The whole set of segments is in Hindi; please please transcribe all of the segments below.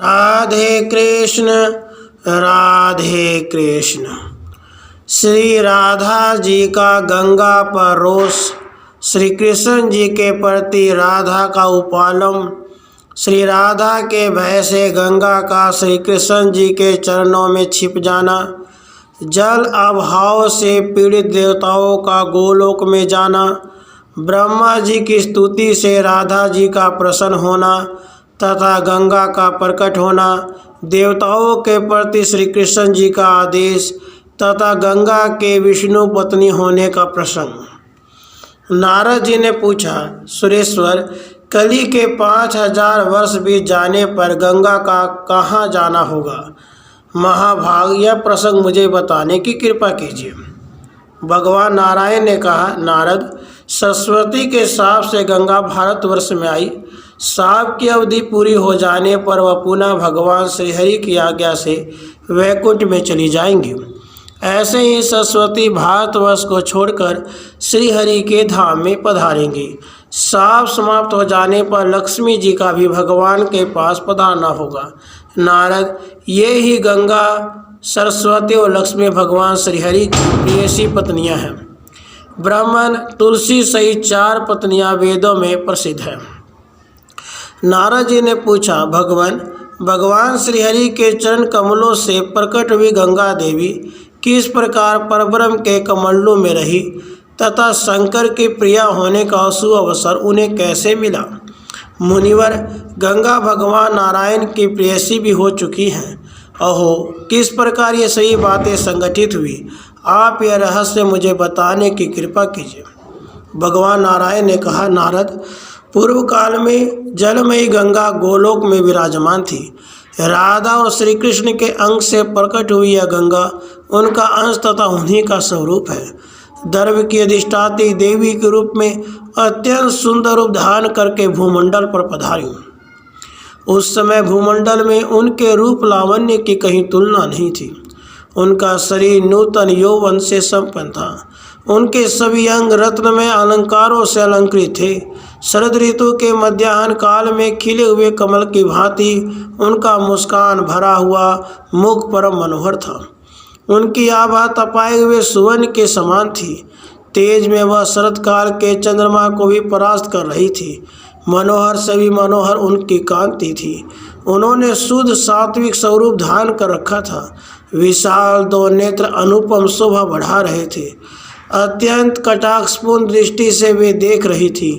राधे कृष्ण राधे कृष्ण। श्री राधा जी का गंगा पर रोष, श्री कृष्ण जी के प्रति राधा का उपालम, श्री राधा के भय से गंगा का श्री कृष्ण जी के चरणों में छिप जाना, जल अभाव से पीड़ित देवताओं का गोलोक में जाना, ब्रह्मा जी की स्तुति से राधा जी का प्रसन्न होना तथा गंगा का प्रकट होना, देवताओं के प्रति श्री कृष्ण जी का आदेश तथा गंगा के विष्णु पत्नी होने का प्रसंग। नारद जी ने पूछा, सुरेश्वर, कली के 5000 वर्ष बीत जाने पर गंगा का कहाँ जाना होगा? महाभाग, यह प्रसंग मुझे बताने की कृपा कीजिए। भगवान नारायण ने कहा, नारद, सरस्वती के शाप से गंगा भारतवर्ष में आई। शाप की अवधि पूरी हो जाने पर वह पुनः भगवान श्रीहरि की आज्ञा से वैकुंठ में चली जाएंगी। ऐसे ही सरस्वती भारतवर्ष को छोड़कर श्रीहरि के धाम में पधारेंगी। शाप समाप्त हो जाने पर लक्ष्मी जी का भी भगवान के पास पधारना होगा। नारद, ये ही गंगा, सरस्वती और लक्ष्मी भगवान श्रीहरि की प्रेयसी पत्नियां हैं। ब्राह्मण, तुलसी सहित 4 पत्नियां वेदों में प्रसिद्ध हैं। नारद जी ने पूछा, भगवान श्रीहरि के चरण कमलों से प्रकट हुई गंगा देवी किस प्रकार परब्रह्म के कमंडलों में रही तथा शंकर की प्रिया होने का शुभ अवसर उन्हें कैसे मिला? मुनिवर, गंगा भगवान नारायण की प्रेयसी भी हो चुकी हैं। अहो, किस प्रकार ये सही बातें संगठित हुई? आप यह रहस्य मुझे बताने की कृपा कीजिए। भगवान नारायण ने कहा, नारद, पूर्व काल में जलमयी गंगा गोलोक में विराजमान थी। राधा और श्री कृष्ण के अंग से प्रकट हुई यह गंगा उनका अंश तथा उन्हीं का स्वरूप है। दर्भ की अधिष्ठात्री देवी के रूप में अत्यंत सुंदर रूप धारण करके भूमंडल पर पधारी। उस समय भूमंडल में उनके रूप लावण्य की कहीं तुलना नहीं थी। उनका शरीर नूतन यौवन से संपन्न था। उनके सभी अंग रत्नमय अलंकारों से अलंकृत थे। शरद ऋतु के मध्याह्न काल में खिले हुए कमल की भांति उनका मुस्कान भरा हुआ मुख परम मनोहर था। उनकी आभा तपाए हुए सुवर्ण के समान थी। तेज में वह शरद काल के चंद्रमा को भी परास्त कर रही थी। मनोहर सभी मनोहर उनकी कांति थी। उन्होंने शुद्ध सात्विक स्वरूप धारण कर रखा था। विशाल 2 नेत्र अनुपम शोभा बढ़ा रहे थे। अत्यंत कटाक्षपूर्ण दृष्टि से वे देख रही थी।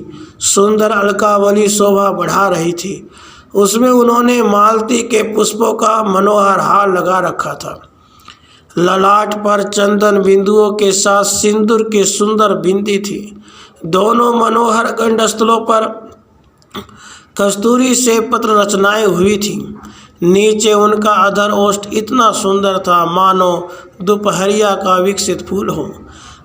सुंदर अलकावली शोभा बढ़ा रही थी। उसमें उन्होंने मालती के पुष्पों का मनोहर हार लगा रखा था। ललाट पर चंदन बिंदुओं के साथ सिंदूर की सुंदर बिंदी थी। दोनों मनोहर कंठस्थलों पर कस्तूरी से पत्र रचनाएं हुई थी। नीचे उनका अधर ओष्ठ इतना सुंदर था मानो दोपहरिया का विकसित फूल हो।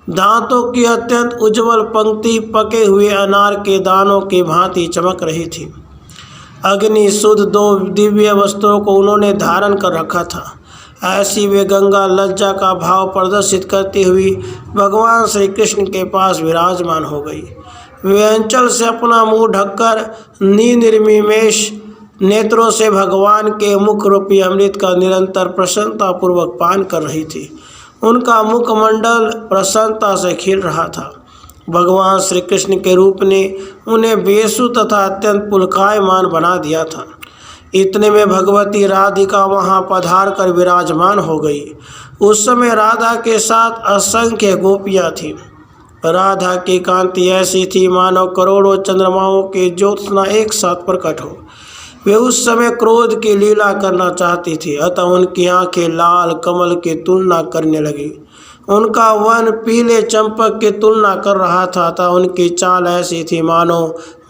दांतों की अत्यंत उज्जवल पंक्ति पके हुए अनार के दानों की भांति चमक रही थी। अग्नि शुद्ध 2 दिव्य वस्त्रों को उन्होंने धारण कर रखा था। ऐसी वे गंगा लज्जा का भाव प्रदर्शित करती हुई भगवान श्री कृष्ण के पास विराजमान हो गई। वे अंचल से अपना मुंह ढककर निर्निमेष नेत्रों से भगवान के मुख रूपी अमृत का निरंतर प्रसन्नतापूर्वक पान कर रही थी। उनका मुखमंडल प्रसन्नता से खिल रहा था। भगवान श्री कृष्ण के रूप ने उन्हें बेसु तथा अत्यंत पुलकायमान बना दिया था। इतने में भगवती राधिका वहां पधार कर विराजमान हो गई। उस समय राधा के साथ असंख्य गोपियां थीं। राधा की कांति ऐसी थी मानो करोड़ों चंद्रमाओं की ज्योत्सना एक साथ प्रकट हो। वे उस समय क्रोध की लीला करना चाहती थी, अतः उनकी आंखें लाल कमल की तुलना करने लगी। उनका वन पीले चंपक की तुलना कर रहा था तथा उनकी चाल ऐसी थी मानो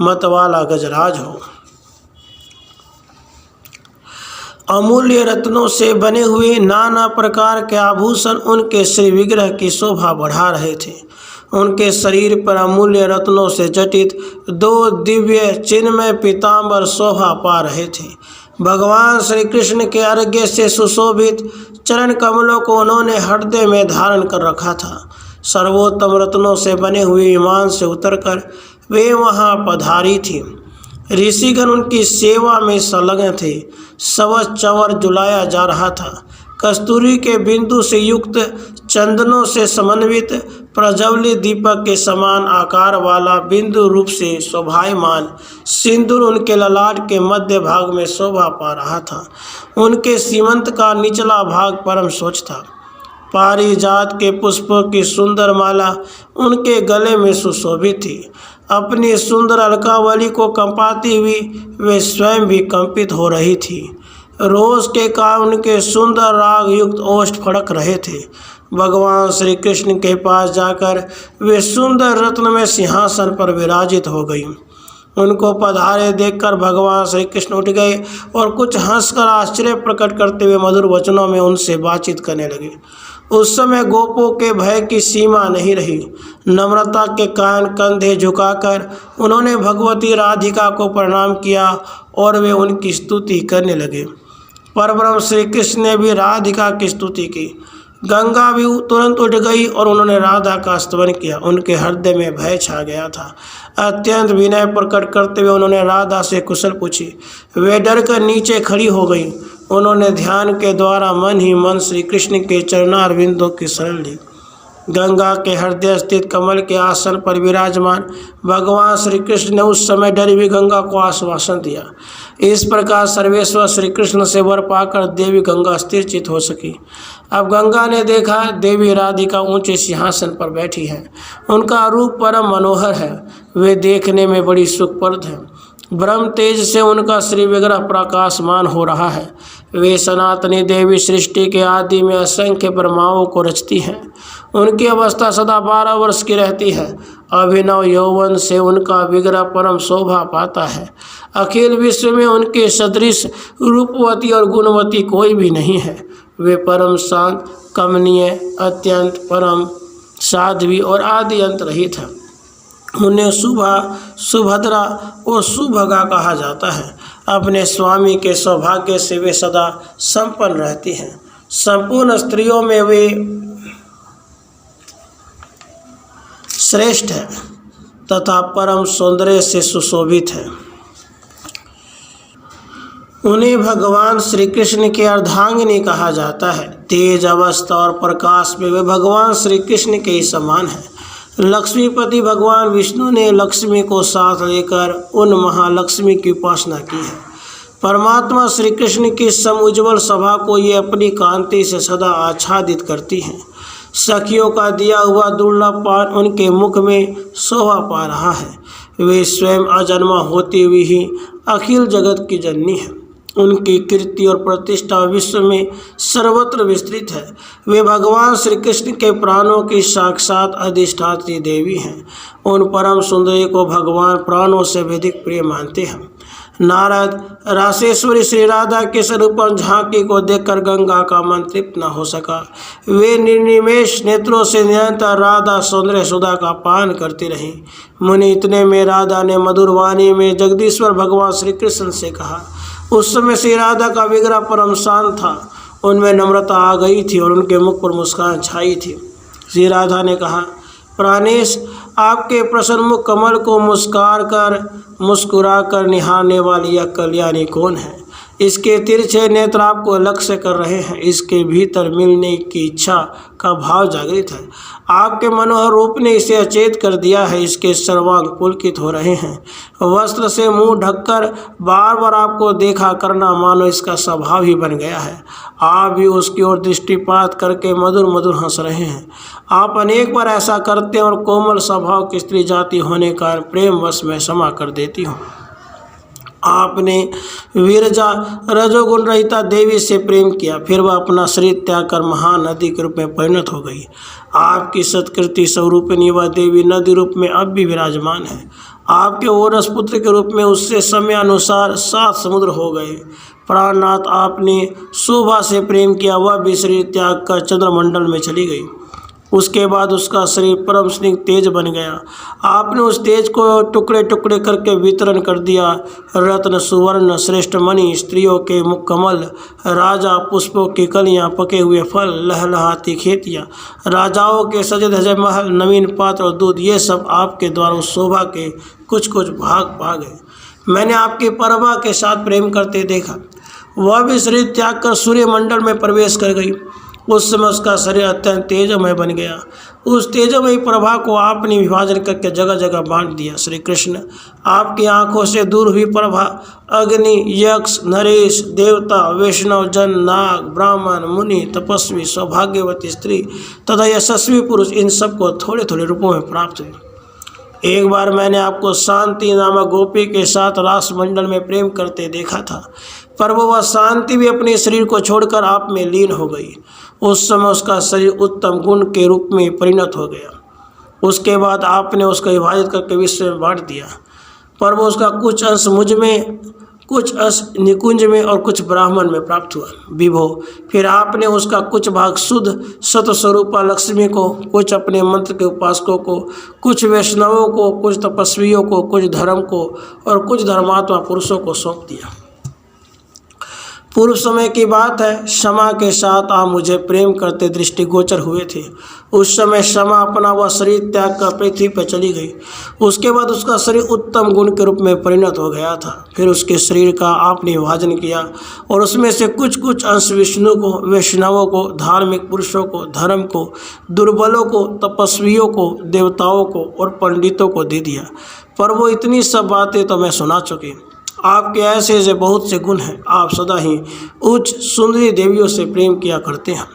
मतवाला गजराज हो। अमूल्य रत्नों से बने हुए नाना प्रकार के आभूषण उनके श्री विग्रह की शोभा बढ़ा रहे थे। उनके शरीर पर अमूल्य रत्नों से जटित 2 दिव्य चिन्मय पीताम्बर शोभा पा रहे थे। भगवान श्री कृष्ण के अर्घ्य से सुशोभित चरण कमलों को उन्होंने हृदय में धारण कर रखा था। सर्वोत्तम रत्नों से बने हुए विमान से उतरकर वे वहां पधारी थीं। ऋषिगण उनकी सेवा में संलग्न थे। शवच चंवर जुलाया जा रहा था। कस्तूरी के बिंदु से युक्त, चंदनों से समन्वित, प्रज्वलित दीपक के समान आकार वाला बिंदु रूप से शोभायमान सिंदूर उनके ललाट के मध्य भाग में शोभा पा रहा था। उनके सीमंत का निचला भाग परम स्वच्छ था। पारिजात के पुष्पों की सुंदर माला उनके गले में सुशोभित थी। अपनी सुंदर अलकावली को कंपाती हुई वे स्वयं भी कंपित हो रही थी। रोज के कारण उनके सुंदर राग युक्त ओष्ठ फड़क रहे थे। भगवान श्री कृष्ण के पास जाकर वे सुंदर रत्नमय सिंहासन पर विराजित हो गई। उनको पधारे देखकर भगवान श्री कृष्ण उठ गए और कुछ हंसकर आश्चर्य प्रकट करते हुए मधुर वचनों में उनसे बातचीत करने लगे। उस समय गोपों के भय की सीमा नहीं रही। नम्रता के कारण कंधे झुकाकर उन्होंने भगवती राधिका को प्रणाम किया और वे उनकी स्तुति करने लगे। परब्रह्म श्री कृष्ण ने भी राधिका की स्तुति की। गंगा भी तुरंत उठ गई और उन्होंने राधा का स्तवन किया। उनके हृदय में भय छा गया था। अत्यंत विनय प्रकट करते हुए उन्होंने राधा से कुशल पूछी। वे डर कर नीचे खड़ी हो गई। उन्होंने ध्यान के द्वारा मन ही मन श्री कृष्ण के चरणारविंदों की शरण ली। गंगा के हृदय स्थित कमल के आसन पर विराजमान भगवान श्री कृष्ण ने उस समय डरी हुई गंगा को आश्वासन दिया। इस प्रकार सर्वेश्वर श्री कृष्ण से वर पाकर देवी गंगा स्थिर चित हो सकी। अब गंगा ने देखा देवी राधिका ऊंचे सिंहासन पर बैठी हैं। उनका रूप परम मनोहर है। वे देखने में बड़ी सुखप्रद है। ब्रह्म तेज से उनका श्री विग्रह प्रकाशमान हो रहा है। वे सनातनी देवी सृष्टि के आदि में असंख्य ब्रह्माओं को रचती हैं। उनकी अवस्था सदा 12 वर्ष की रहती है। अभिनव यौवन से उनका विग्रह परम शोभा पाता है। अखिल विश्व में उनके सदृश रूपवती और गुणवती कोई भी नहीं है। वे परम शांत, कमनीय, अत्यंत परम साध्वी और आदि अंत रहित है। उन्हें शुभा, सुभद्रा और सुभगा कहा जाता है। अपने स्वामी के सौभाग्य से वे सदा संपन्न रहती हैं। संपूर्ण स्त्रियों में वे श्रेष्ठ है तथा परम सौंदर्य से सुशोभित है। उन्हें भगवान श्री कृष्ण के अर्धांगिनी कहा जाता है। तेज अवस्था और प्रकाश में वे भगवान श्री कृष्ण के ही समान हैं। लक्ष्मीपति भगवान विष्णु ने लक्ष्मी को साथ लेकर उन महालक्ष्मी की उपासना की है। परमात्मा श्री कृष्ण की समुज्ज्वल सभा को ये अपनी कांति से सदा आच्छादित करती हैं। सखियों का दिया हुआ दुर्लभ पान उनके मुख में शोभा पा रहा है। वे स्वयं अजन्मा होती हुई ही अखिल जगत की जननी है। उनकी कीर्ति और प्रतिष्ठा विश्व में सर्वत्र विस्तृत है। वे भगवान श्री कृष्ण के प्राणों की साक्षात अधिष्ठात्री देवी हैं। उन परम सुंदरी को भगवान प्राणों से अधिक प्रिय मानते हैं। नारद रासेश्वरी श्री राधा के स्वरूपम झांकी को देखकर गंगा का मन तृप्त न हो सका। वे निर्निमेष नेत्रों से निरंतर राधा सौंदर्य सुधा का पान करती रहीं। मुनि इतने में राधा ने मधुर वाणी में जगदीश्वर भगवान श्री कृष्ण से कहा। उस समय श्री राधा का विग्रह परम शांत था। उनमें नम्रता आ गई थी और उनके मुख पर मुस्कान छाई थी। श्री राधा ने कहा, प्राणेश, आपके प्रसन्नमुख कमल को मुस्कुरा कर निहारने वाली यह कल्याणी कौन है? इसके तिरछे नेत्र आपको लक्ष्य कर रहे हैं। इसके भीतर मिलने की इच्छा का भाव जागृत है। आपके मनोहर रूप ने इसे अचेत कर दिया है। इसके सर्वांग पुलकित हो रहे हैं। वस्त्र से मुंह ढककर बार बार आपको देखा करना मानो इसका स्वभाव ही बन गया है। आप भी उसकी ओर दृष्टिपात करके मधुर मधुर हंस रहे हैं। आप अनेक बार ऐसा करते हैं और कोमल स्वभाव की स्त्री जाति होने का प्रेम वश में क्षमा कर देती हूँ। आपने विरजा रजोगुण रहिता देवी से प्रेम किया, फिर वह अपना शरीर त्याग कर महानदी के रूप में परिणत हो गई। आपकी सत्कृति स्वरूपिणी वह देवी नदी रूप में अब भी विराजमान है। आपके ओरस पुत्र के रूप में उससे समय अनुसार 7 समुद्र हो गए। प्राणनाथ, आपने शोभा से प्रेम किया, वह भी शरीर त्याग कर चंद्रमंडल में चली गई। उसके बाद उसका शरीर परम स्निग्ध तेज बन गया। आपने उस तेज को टुकड़े टुकड़े करके वितरण कर दिया। रत्न, सुवर्ण, श्रेष्ठ मणि, स्त्रियों के मुख कमल, राजा पुष्पों की कलियां, पके हुए फल, लहलहाती खेतियाँ, राजाओं के सजे धजे महल, नवीन पात्र और दूध, ये सब आपके द्वारा उस शोभा के कुछ कुछ भाग पा गए। मैंने आपकी परवा के साथ प्रेम करते देखा। वह भी शरीर त्याग कर सूर्यमंडल में प्रवेश कर गई। उस समय उसका शरीर अत्यंत तेजमय बन गया। उस तेजमयी प्रभा को आपने विभाजन करके जगह जगह बांट दिया। श्री कृष्ण, आपकी आंखों से दूर हुई प्रभा अग्नि, यक्ष, नरेश, देवता, वैष्णव जन, नाग, ब्राह्मण, मुनि, तपस्वी, सौभाग्यवती स्त्री तथा यशस्वी पुरुष, इन सबको थोड़े थोड़े रूपों में प्राप्त हुई। एक बार मैंने आपको शांति नामक गोपी के साथ रासमंडल में प्रेम करते देखा था, पर वह शांति भी अपने शरीर को छोड़कर आप में लीन हो गई। उस समय उसका शरीर उत्तम गुण के रूप में परिणत हो गया। उसके बाद आपने उसका विभाजित करके विश्व में बांट दिया, पर वो उसका कुछ अंश मुझ में, कुछ अंश निकुंज में और कुछ ब्राह्मण में प्राप्त हुआ। विभो, फिर आपने उसका कुछ भाग शुद्ध सतस्वरूपा लक्ष्मी को, कुछ अपने मंत्र के उपासकों को, कुछ वैष्णवों को, कुछ तपस्वियों को, कुछ धर्म को और कुछ धर्मात्मा पुरुषों को सौंप दिया। पूर्व समय की बात है, क्षमा के साथ आप मुझे प्रेम करते दृष्टिगोचर हुए थे। उस समय क्षमा अपना वह शरीर त्याग कर पृथ्वी पर चली गई। उसके बाद उसका शरीर उत्तम गुण के रूप में परिणत हो गया था। फिर उसके शरीर का आपने विभाजन किया और उसमें से कुछ कुछ अंश विष्णु को, वैष्णवों को, धार्मिक पुरुषों को, धर्म को, दुर्बलों को, तपस्वियों को, देवताओं को और पंडितों को दे दिया। पर वो इतनी सब बातें तो मैं सुना चुकी। आपके ऐसे ऐसे बहुत से गुण हैं। आप सदा ही उच्च सुंदरी देवियों से प्रेम किया करते हैं।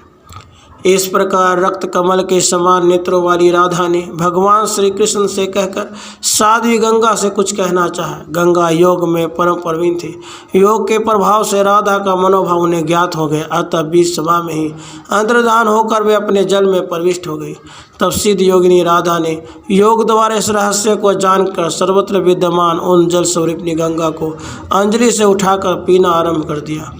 इस प्रकार रक्त कमल के समान नेत्रों वाली राधा ने भगवान श्री कृष्ण से कहकर साध्वी गंगा से कुछ कहना चाहा। गंगा योग में परम प्रवीण थी। योग के प्रभाव से राधा का मनोभाव उन्हें ज्ञात हो गया। अतः बीच सभा में ही अंतर्धान होकर वे अपने जल में प्रविष्ट हो गई। तब सिद्ध योगिनी राधा ने योग द्वारा इस रहस्य को जानकर सर्वत्र विद्यमान उन जल स्वरूपिणी गंगा को अंजलि से उठाकर पीना आरंभ कर दिया।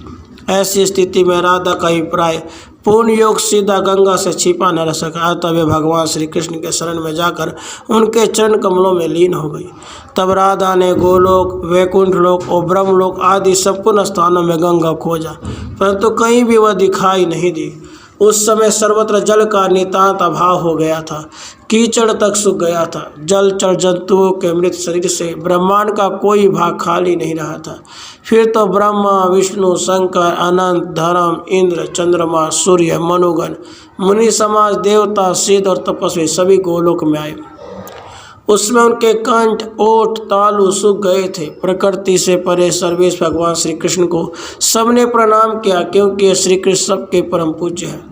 ऐसी स्थिति में राधा का अभिप्राय पूर्ण योग सीधा गंगा से छिपा न रह सका। अतः वे भगवान श्री कृष्ण के शरण में जाकर उनके चरण कमलों में लीन हो गई। तब राधा ने गोलोक, वैकुंठ लोक और ब्रह्मलोक आदि संपूर्ण स्थानों में गंगा खोजा, परंतु कहीं भी वह दिखाई नहीं दी। उस समय सर्वत्र जल का नितांत अभाव हो गया था। कीचड़ तक सूख गया था। जलचर जंतुओं के मृत शरीर से ब्रह्मांड का कोई भाग खाली नहीं रहा था। फिर तो ब्रह्मा, विष्णु, शंकर, अनंत, धर्म, इंद्र, चंद्रमा, सूर्य, मनुगण, मुनि समाज, देवता, सिद्ध और तपस्वी सभी गोलोक में आए। उसमें उनके कंठ, ओठ, तालु सूख गए थे। प्रकृति से परे सर्वेश भगवान श्री कृष्ण को सबने प्रणाम किया, क्योंकि श्री कृष्ण सबके परम पूज्य है।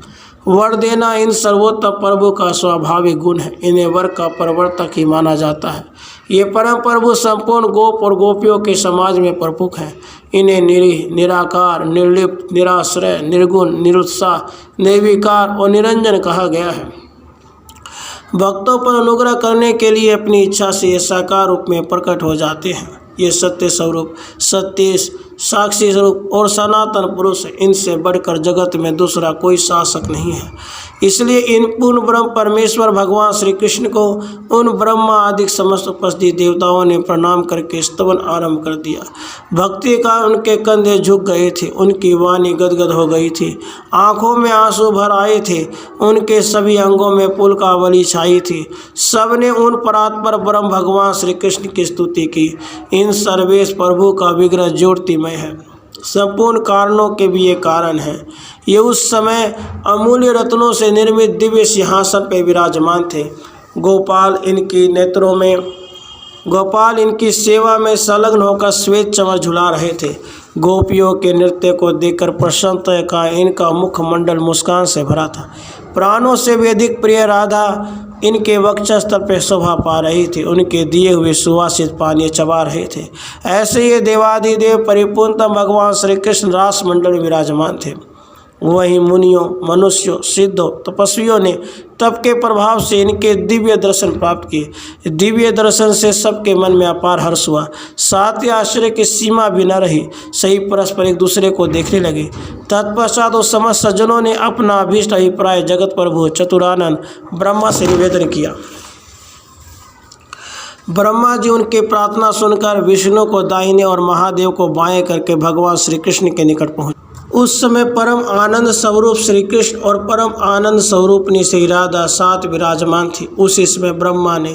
वर देना इन सर्वोत्तम प्रभु का स्वाभाविक गुण है। इन्हें वर का प्रवर्तक ही माना जाता है। ये परम प्रभु संपूर्ण गोप और गोपियों के समाज में प्रमुख हैं। इन्हें निरीह, निराकार, निर्लिप्त, निराश्रय, निर्गुण, निरुत्साह, निर्विकार और निरंजन कहा गया है। भक्तों पर अनुग्रह करने के लिए अपनी इच्छा से ये साकार रूप में प्रकट हो जाते हैं। ये सत्य स्वरूप, सत्य साक्षी स्वरूप और सनातन पुरुष है। इनसे बढ़कर जगत में दूसरा कोई शासक नहीं है। इसलिए इन पूर्ण ब्रह्म परमेश्वर भगवान श्री कृष्ण को उन ब्रह्मा आदि समस्त उपस्थित देवताओं ने प्रणाम करके स्तवन आरंभ कर दिया। भक्ति का उनके कंधे झुक गए थे। उनकी वाणी गदगद हो गई थी। आंखों में आंसू भर आए थे। उनके सभी अंगों में पुलकावली छाई थी। सबने उन परात्पर ब्रह्म भगवान श्री कृष्ण की स्तुति की। इन सर्वेश प्रभु का विग्रह ज्योतिमय है। संपूर्ण कारणों के भी ये कारण है। ये उस समय अमूल्य रत्नों से निर्मित दिव्य सिंहासन पर विराजमान थे। गोपाल इनकी सेवा में संलग्न होकर श्वेत चंवर झुला रहे थे। गोपियों के नृत्य को देखकर प्रसन्नता का इनका मुखमंडल मुस्कान से भरा था। प्राणों से भी अधिक प्रिय राधा इनके वक्षस्थल पर शोभा पा रही थी। उनके दिए हुए सुवासित पानी चबा रहे थे। ऐसे ये देवाधिदेव परिपूर्णतम भगवान श्री कृष्ण रास मंडल में विराजमान थे। वहीं मुनियों, मनुष्यों, सिद्धों, तपस्वियों ने तप के प्रभाव से इनके दिव्य दर्शन प्राप्त किए। दिव्य दर्शन से सबके मन में अपार हर्ष हुआ। साथ ही आश्चर्य की सीमा भी न रही। सही परस्पर एक दूसरे को देखने लगे। तत्पश्चात उस समस्त सज्जनों ने अपना अभीष्ट अभिप्राय जगत प्रभु चतुरानंद ब्रह्मा से निवेदन किया। ब्रह्मा जी उनकी प्रार्थना सुनकर विष्णु को दाहिने और महादेव को बाएं करके भगवान श्री कृष्ण के निकट पहुँचे। उस समय परम आनंद स्वरूप श्री कृष्ण और परम आनंद स्वरूपनी श्री राधा साथ विराजमान थी। उस इसमें ब्रह्मा ने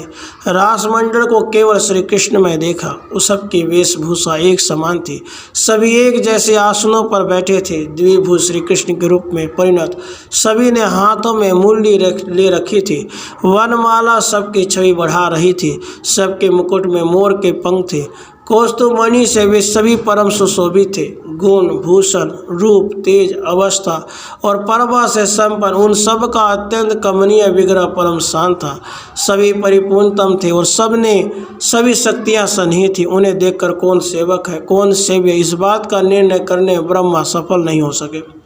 रासमंडल को केवल श्री कृष्ण में देखा। उस सबकी वेशभूषा एक समान थी, सभी एक जैसे आसनों पर बैठे थे, द्विभुज श्री कृष्ण के रूप में परिणत। सभी ने हाथों में मुरली ले रखी थी, वनमाला सबकी छवि बढ़ा रही थी, सबके मुकुट में मोर के पंख थे, कौस्तुभमणि से वे सभी परम सुशोभित थे। गुण, भूषण, रूप, तेज, अवस्था और परवा से संपन्न उन सब का अत्यंत कमनीय विग्रह परम शांत था। सभी परिपूर्णतम थे और सभी शक्तियां सन्निहित थी। उन्हें देखकर कौन सेवक है, कौन सेव्य, इस बात का निर्णय करने में ब्रह्मा सफल नहीं हो सके।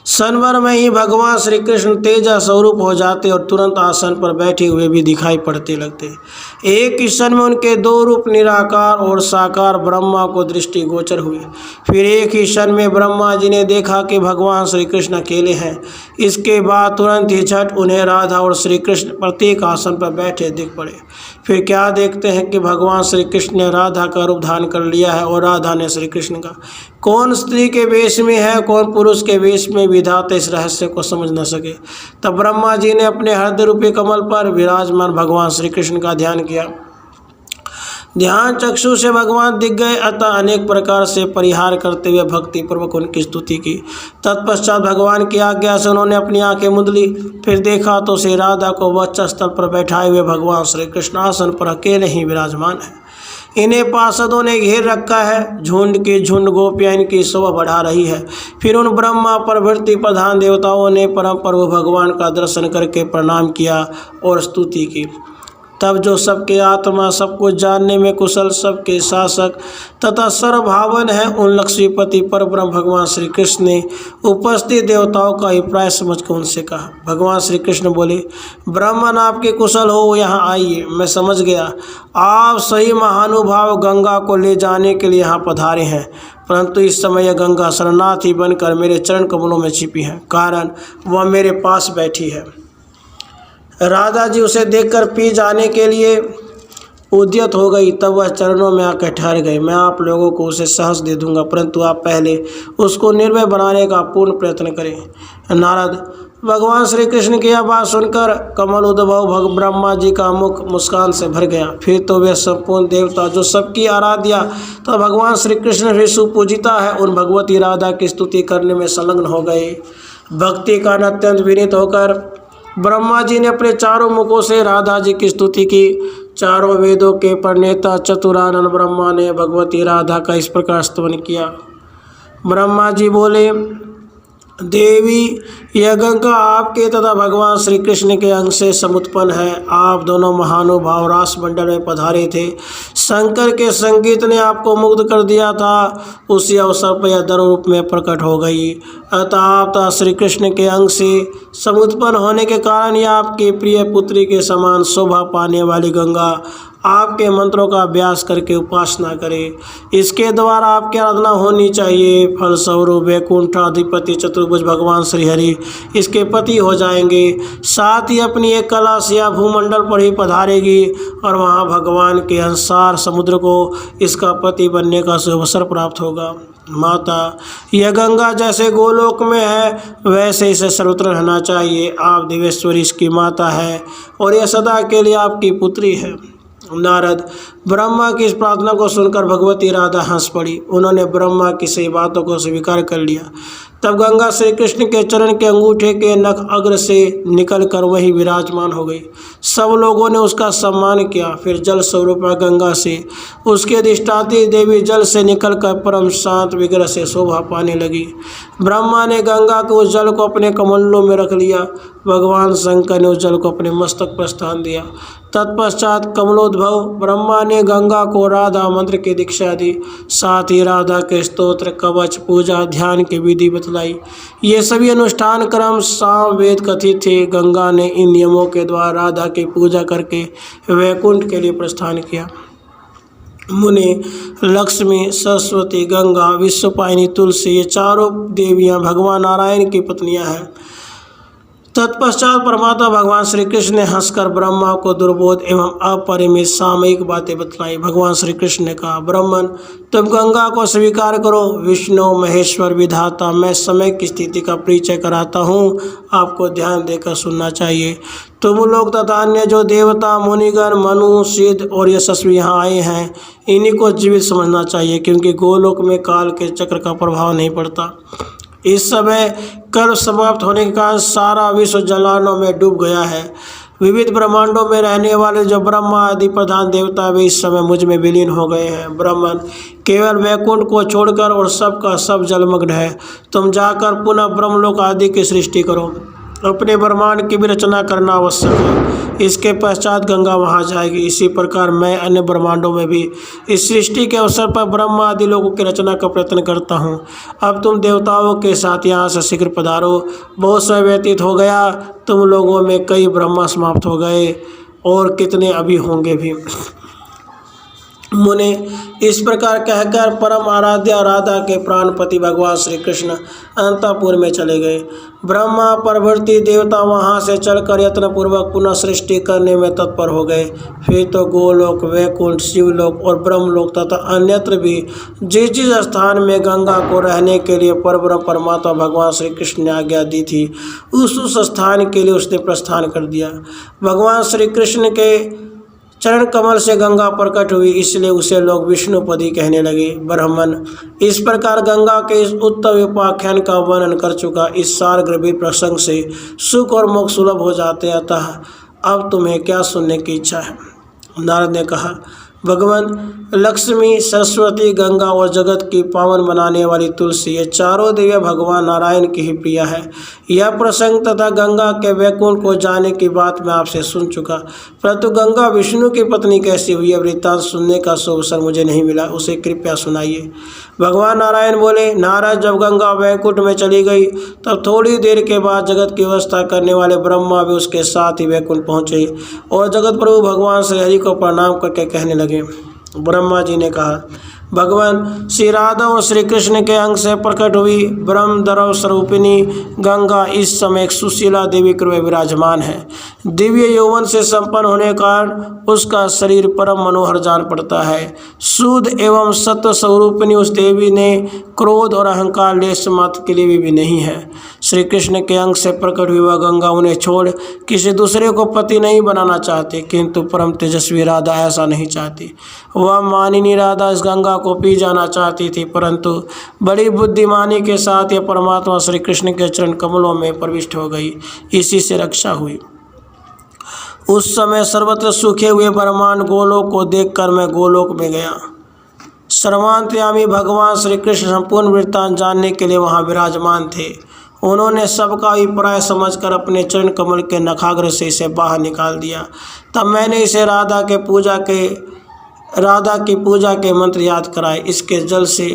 क्षण भर में ही भगवान श्री कृष्ण तेजा स्वरूप हो जाते और तुरंत आसन पर बैठे हुए भी दिखाई पड़ते लगते। एक ही क्षण में उनके दो रूप निराकार और साकार ब्रह्मा को दृष्टि गोचर हुए। फिर एक ही क्षण में ब्रह्मा जी ने देखा कि भगवान श्री कृष्ण अकेले हैं। इसके बाद तुरंत ही झट उन्हें राधा और श्री कृष्ण प्रत्येक आसन पर बैठे दिख पड़े। फिर क्या देखते हैं कि भगवान श्री कृष्ण ने राधा का रूप धारण कर लिया है और राधा ने श्री कृष्ण का। कौन स्त्री के वेश में है, कौन पुरुष के वेश में, विधाता इस रहस्य को समझ न सके। तब ब्रह्मा जी ने अपने हृदय रूपी कमल पर विराजमान भगवान श्री कृष्ण का ध्यान किया। ध्यान चक्षु से भगवान दिख गए, अतः अनेक प्रकार से परिहार करते हुए भक्ति पूर्वक उनकी स्तुति की। तत्पश्चात भगवान की आज्ञा से उन्होंने अपनी आंखें मूंद ली। फिर देखा तो श्री राधा को वक्षस्थल पर बैठाए हुए भगवान श्री कृष्ण आसन पर अकेले ही विराजमान है। इन्हें पार्षदों ने घेर रखा है। झुंड की झुंड गोपियां इनकी शोभा बढ़ा रही है। फिर उन ब्रह्मा प्रभृति प्रधान देवताओं ने परम प्रभु भगवान का दर्शन करके प्रणाम किया और स्तुति की। तब जो सबके आत्मा, सब कुछ जानने में कुशल, सबके शासक तथा सर्वभावन है, उन लक्ष्मीपति पर ब्रह्म भगवान श्री कृष्ण ने उपस्थित देवताओं का अभिप्राय समझकर उनसे कहा। भगवान श्री कृष्ण बोले, ब्राह्मण आपके कुशल हो, यहाँ आइए। मैं समझ गया आप सही महानुभाव गंगा को ले जाने के लिए यहाँ पधारे हैं, परंतु इस समय यह गंगा शरणार्थी बनकर मेरे चरण कमलों में छिपी है, कारण वह मेरे पास बैठी है। राधा जी उसे देखकर पी जाने के लिए उद्यत हो गई। तब वह चरणों में आकर ठहर गए। मैं आप लोगों को उसे सहज दे दूंगा, परंतु आप पहले उसको निर्भय बनाने का पूर्ण प्रयत्न करें। नारद, भगवान श्री कृष्ण की यह बात सुनकर कमल उद्भव ब्रह्मा जी का मुख मुस्कान से भर गया। फिर तो वे संपूर्ण देवता जो सबकी आराध्या तो भगवान श्री कृष्ण भी सुपूजिता है, उन भगवती राधा की स्तुति करने में संलग्न हो गए। भक्ति का अत्यंत विनीत होकर ब्रह्मा जी ने अपने चारों मुखों से राधा जी की स्तुति की। चारों वेदों के प्रणेता चतुरानन ब्रह्मा ने भगवती राधा का इस प्रकार स्तवन किया। ब्रह्मा जी बोले, देवी, यह गंगा आपके तथा भगवान श्री कृष्ण के अंग से समुत्पन्न है। आप दोनों महानुभाव रास मंडल में पधारे थे। शंकर के संगीत ने आपको मुग्ध कर दिया था। उसी अवसर पर यह दर रूप में प्रकट हो गई। अतः आप श्री कृष्ण के अंग से समुत्पन्न होने के कारण यह आपकी प्रिय पुत्री के समान शोभा पाने वाली गंगा आपके मंत्रों का अभ्यास करके उपासना करे। इसके द्वारा आपकी आराधना होनी चाहिए। फलस्वरूप वैकुंठाधिपति चतुर्भुज भगवान श्री हरि इसके पति हो जाएंगे। साथ ही अपनी एक कला से यह भूमंडल पर ही पधारेगी और वहाँ भगवान के अंसार समुद्र को इसका पति बनने का अवसर प्राप्त होगा। माता, यह गंगा जैसे गोलोक में है वैसे इसे सर्वत्र रहना चाहिए। आप दिवेश्वरी इसकी माता है और यह सदा के लिए आपकी पुत्री है। नारद, ब्रह्मा की इस प्रार्थना को सुनकर भगवती राधा हंस पड़ी। उन्होंने ब्रह्मा की सही बातों को स्वीकार कर लिया। तब गंगा श्री कृष्ण के चरण के अंगूठे के नख अग्र से निकलकर वहीं विराजमान हो गई। सब लोगों ने उसका सम्मान किया। फिर जल स्वरूप गंगा से उसके अधिष्ठात्री देवी जल से निकलकर परम शांत विग्रह से शोभा पाने लगी। ब्रह्मा ने गंगा के उस जल को अपने कमलों में रख लिया। भगवान शंकर ने उस जल को अपने मस्तक पर स्थान दिया। तत्पश्चात कमलोद्भव ब्रह्मा ने गंगा को राधा मंत्र की दीक्षा दी। साथ ही राधा के स्तोत्र, कवच, पूजा, ध्यान की विधि बतलाई। ये सभी अनुष्ठान क्रम साम वेद कथित थे। गंगा ने इन नियमों के द्वारा राधा की पूजा करके वैकुंठ के लिए प्रस्थान किया। मुनि, लक्ष्मी, सरस्वती, गंगा, विश्वपायनी, तुलसी ये चारों देवियां भगवान नारायण की पत्नियां हैं। तत्पश्चात परमात्मा भगवान श्री कृष्ण ने हंसकर ब्रह्मा को दुर्बोध एवं अपरिमित सामयिक बातें बतलाई। भगवान श्री कृष्ण ने कहा, ब्राह्मण, तुम गंगा को स्वीकार करो। विष्णु महेश्वर विधाता, मैं समय की स्थिति का परिचय कराता हूँ, आपको ध्यान देकर सुनना चाहिए। तुम लोग तथा अन्य जो देवता, मुनिगण, मनु, सिद्ध और यशस्वी यहाँ आए हैं, इन्हीं को जीवित समझना चाहिए, क्योंकि गोलोक में काल के चक्र का प्रभाव नहीं पड़ता। इस समय कर्म समाप्त होने के कारण सारा विश्व जलानों में डूब गया है। विविध ब्रह्मांडों में रहने वाले जो ब्रह्मा आदि प्रधान देवता वे इस समय मुझ में विलीन हो गए हैं। ब्राह्मण, केवल वैकुंठ को छोड़कर और सब का सब जलमग्न है। तुम जाकर पुनः ब्रह्मलोक आदि की सृष्टि करो। अपने ब्रह्मांड की भी रचना करना आवश्यक है। इसके पश्चात गंगा वहाँ जाएगी। इसी प्रकार मैं अन्य ब्रह्मांडों में भी इस सृष्टि के अवसर पर ब्रह्मा आदि लोगों की रचना का प्रयत्न करता हूँ। अब तुम देवताओं के साथ यहाँ से शीघ्र पधारो। बहुत समय व्यतीत हो गया, तुम लोगों में कई ब्रह्मा समाप्त हो गए और कितने अभी होंगे भी। मुने इस प्रकार कहकर परम आराध्य राधा के प्राणपति भगवान श्री कृष्ण अंतःपुर में चले गए। ब्रह्मा प्रभृति देवता वहां से चलकर यत्नपूर्वक पुनः सृष्टि करने में तत्पर हो गए। फिर तो गोलोक, वैकुंठ, शिवलोक और ब्रह्मलोक तथा अन्यत्र भी जिस जिस स्थान में गंगा को रहने के लिए परब्रह्म परमात्मा भगवान श्री कृष्ण ने आज्ञा दी थी, उस स्थान के लिए उसने प्रस्थान कर दिया। भगवान श्री कृष्ण के चरण कमल से गंगा प्रकट हुई, इसलिए उसे लोग विष्णुपदी कहने लगे। ब्राह्मण, इस प्रकार गंगा के इस उत्तम उपाख्यान का वर्णन कर चुका। इस सारगर्भित प्रसंग से सुख और मोक्ष सुलभ हो जाते, अतः अब तुम्हें क्या सुनने की इच्छा है? नारद ने कहा, भगवान, लक्ष्मी, सरस्वती, गंगा और जगत की पावन बनाने वाली तुलसी, ये चारों देवियाँ भगवान नारायण की ही प्रिया है। यह प्रसंग तथा गंगा के वैकुंठ को जाने की बात मैं आपसे सुन चुका, परंतु गंगा विष्णु की पत्नी कैसी हुई, यह वृत्तांत सुनने का अवसर मुझे नहीं मिला, उसे कृपया सुनाइए। भगवान नारायण बोले, नारद, जब गंगा वैकुंठ में चली गई तब थोड़ी देर के बाद जगत की व्यवस्था करने वाले ब्रह्मा भी उसके साथ ही वैकुंठ पहुँचे और जगत प्रभु भगवान श्री हरि को प्रणाम करके कहने लगे। ब्रह्मा जी ने कहा, भगवान, श्री राधा और श्री कृष्ण के अंग से प्रकट हुई ब्रह्म द्रव स्वरूपिणी गंगा इस समय एक सुशीला देवी के रूप में विराजमान है। दिव्य यौवन से संपन्न होने के कारण उसका शरीर परम मनोहर जान पड़ता है। शुद्ध एवं सत्व स्वरूपिणी उस देवी ने क्रोध और अहंकार लेश मात्र के लिए भी नहीं है। श्री कृष्ण के अंग से प्रकट हुई वह गंगा उन्हें छोड़ किसी दूसरे को पति नहीं बनाना चाहते, किंतु परम तेजस्वी राधा ऐसा नहीं चाहती। वह मानिनी राधा इस गंगा को पी जाना चाहती थी, परंतु बड़ी बुद्धिमानी के साथ यह परमात्मा श्री कृष्ण के चरण कमलों में प्रविष्ट हो गई। इसी से रक्षा हुई। उस समय सर्वत्र सूखे हुए ब्रह्मांड गोलोक को देखकर मैं गोलोक में गया। सर्वांतर्यामी भगवान श्री कृष्ण संपूर्ण वृत्तांत जानने के लिए वहाँ विराजमान थे। उन्होंने सबका अभिप्राय समझकर अपने चरण कमल के नखाग्र से इसे बाहर निकाल दिया। तब मैंने इसे राधा की पूजा के मंत्र याद कराए। इसके जल से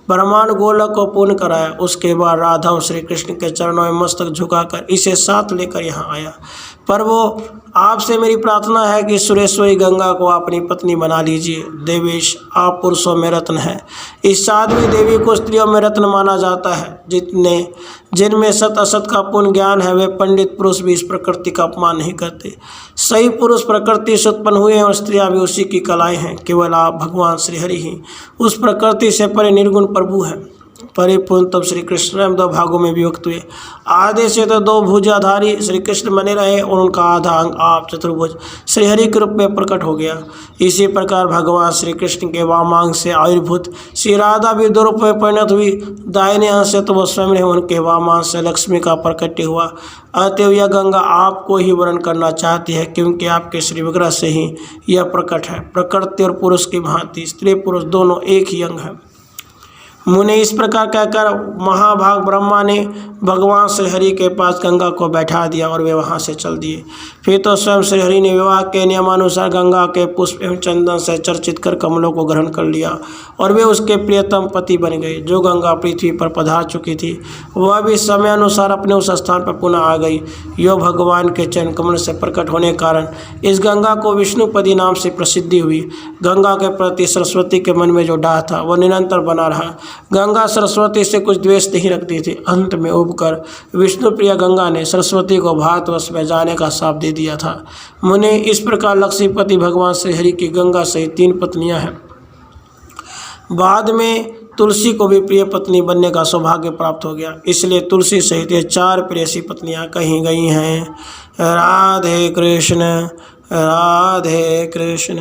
ब्रह्मांड गोलक को पूर्ण कराया। उसके बाद राधा और श्री कृष्ण के चरणों में मस्तक झुकाकर इसे साथ लेकर यहाँ आया। पर वो आपसे मेरी प्रार्थना है कि सुरेश्वरी गंगा को अपनी पत्नी बना लीजिए। देवेश, आप पुरुषों में रत्न है, इस साध्वी देवी को स्त्रियों में रत्न माना जाता है। जिनमें सत असत का पूर्ण ज्ञान है, वे पंडित पुरुष भी इस प्रकृति का अपमान नहीं करते। सही पुरुष प्रकृति से उत्पन्न हुए हैं और स्त्रियां भी उसी की कलाएं हैं। केवल आप भगवान श्रीहरि ही उस प्रकृति से परे निर्गुण प्रभु हैं। परिपूर्ण तब श्री कृष्ण स्वयं दो भागों में विभक्त हुए। आधे से तो दो भुजाधारी श्री कृष्ण बने रहे और उनका आधा अंग आप चतुर्भुज श्रीहरि के रूप में प्रकट हो गया। इसी प्रकार भगवान श्री कृष्ण के वामांग से आयुर्भूत श्री राधा भी दो रूप में परिणत हुई। दाहिने अंग से तो वह स्वयं रहे, उनके वामांग से लक्ष्मी का प्रकट हुआ। अतएव यह गंगा आपको ही वर्ण करना चाहती है, क्योंकि आपके श्री विग्रह से ही यह प्रकट है। प्रकृति और पुरुष की भांति स्त्री पुरुष दोनों एक ही अंग है। मुने इस प्रकार कहकर महाभाग ब्रह्मा ने भगवान श्रीहरि के पास गंगा को बैठा दिया और वे वहाँ से चल दिए। फिर तो स्वयं श्रीहरि ने विवाह के नियमानुसार गंगा के पुष्प एवं चंदन से चर्चित कर कमलों को ग्रहण कर लिया और वे उसके प्रियतम पति बन गए। जो गंगा पृथ्वी पर पधार चुकी थी वह भी समय अनुसार अपने उस स्थान पर पुनः आ गई। यो भगवान के चरण कमल से प्रकट होने के कारण इस गंगा को विष्णुपदी नाम से प्रसिद्धि हुई। गंगा के प्रति सरस्वती के मन में जो डाह था वह निरंतर बना रहा। गंगा सरस्वती से कुछ द्वेष नहीं रखती थी। अंत में उबकर विष्णुप्रिया गंगा ने सरस्वती को भारतवर्ष में जाने का शाप दे दिया था। मुने, इस प्रकार लक्ष्मीपति भगवान श्री हरि की गंगा सहित 3 पत्नियां हैं। बाद में तुलसी को भी प्रिय पत्नी बनने का सौभाग्य प्राप्त हो गया, इसलिए तुलसी सहित ये 4 प्रेयसी पत्नियां कही गई हैं। राधे कृष्ण, राधे कृष्ण।